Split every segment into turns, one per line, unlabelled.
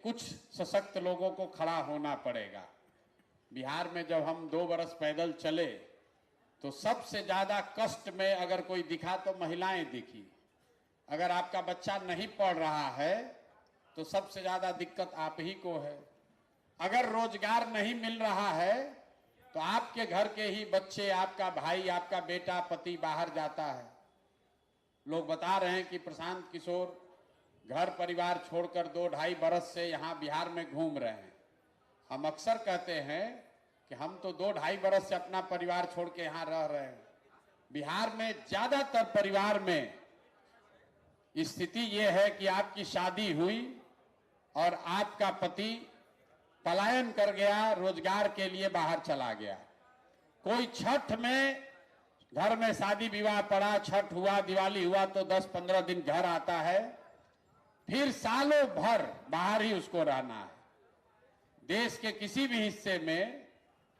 कुछ सशक्त लोगों को खड़ा होना पड़ेगा। बिहार में जब हम 2 बरस पैदल चले तो सबसे ज्यादा कष्ट में अगर कोई दिखा तो महिलाएं दिखी। अगर आपका बच्चा नहीं पढ़ रहा है तो सबसे ज्यादा दिक्कत आप ही को है। अगर रोजगार नहीं मिल रहा है तो आपके घर के ही बच्चे, आपका भाई, आपका बेटा, पति बाहर जाता है। लोग बता रहे हैं कि प्रशांत किशोर घर परिवार छोड़कर 2-2.5 बरस से यहाँ बिहार में घूम रहे हैं। हम अक्सर कहते हैं कि हम तो 2-2.5 बरस से अपना परिवार छोड़ के यहाँ रह रहे हैं। बिहार में ज्यादातर परिवार में स्थिति ये है कि आपकी शादी हुई और आपका पति पलायन कर गया, रोजगार के लिए बाहर चला गया। कोई छठ में घर में शादी विवाह पड़ा, छठ हुआ, दिवाली हुआ तो 10-15 दिन घर आता है, फिर सालों भर बाहर ही उसको रहना है। देश के किसी भी हिस्से में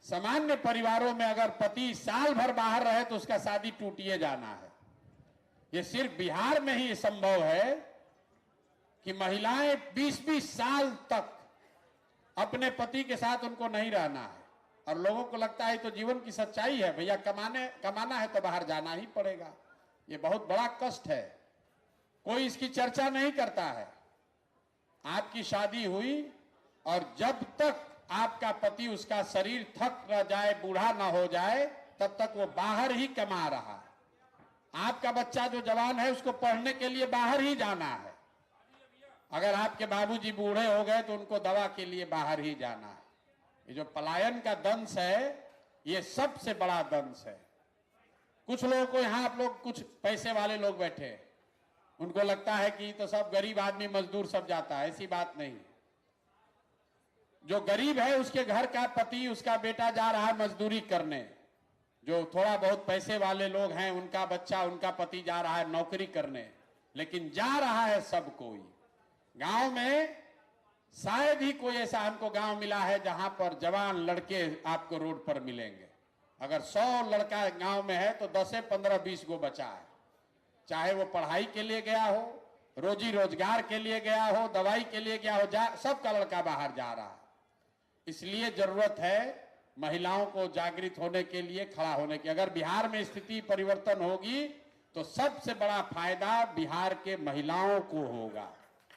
सामान्य परिवारों में अगर पति साल भर बाहर रहे तो उसका शादी टूटिए जाना है। ये सिर्फ बिहार में ही संभव है कि महिलाएं 20-20 साल तक अपने पति के साथ उनको नहीं रहना है। और लोगों को लगता है तो जीवन की सच्चाई है, भैया कमाना है तो बाहर जाना ही पड़ेगा। ये बहुत बड़ा कष्ट है, कोई इसकी चर्चा नहीं करता है। आपकी शादी हुई और जब तक आपका पति, उसका शरीर थक न जाए, बूढ़ा ना हो जाए, तब तक वो बाहर ही कमा रहा है। आपका बच्चा जो जवान है उसको पढ़ने के लिए बाहर ही जाना है। अगर आपके बाबूजी बूढ़े हो गए तो उनको दवा के लिए बाहर ही जाना है। ये जो पलायन का दंश है, ये सबसे बड़ा दंश है। कुछ लोगों को यहाँ, आप लोग कुछ पैसे वाले लोग बैठे हैं, उनको लगता है कि तो सब गरीब आदमी मजदूर सब जाता है। ऐसी बात नहीं। जो गरीब है उसके घर का पति, उसका बेटा जा रहा है मजदूरी करने। जो थोड़ा बहुत पैसे वाले लोग हैं उनका बच्चा, उनका पति जा रहा है नौकरी करने। लेकिन जा रहा है सब कोई। गांव में शायद ही कोई ऐसा हमको गांव मिला है जहां पर जवान लड़के आपको रोड पर मिलेंगे। अगर 100 लड़का गांव में है तो 10-15-20 गो बचा है। चाहे वो पढ़ाई के लिए गया हो, रोजी रोजगार के लिए गया हो, दवाई के लिए गया हो, सबका लड़का बाहर जा रहा है। इसलिए जरूरत है महिलाओं को जागृत होने के लिए, खड़ा होने की। अगर बिहार में स्थिति परिवर्तन होगी तो सबसे बड़ा फायदा बिहार के महिलाओं को होगा।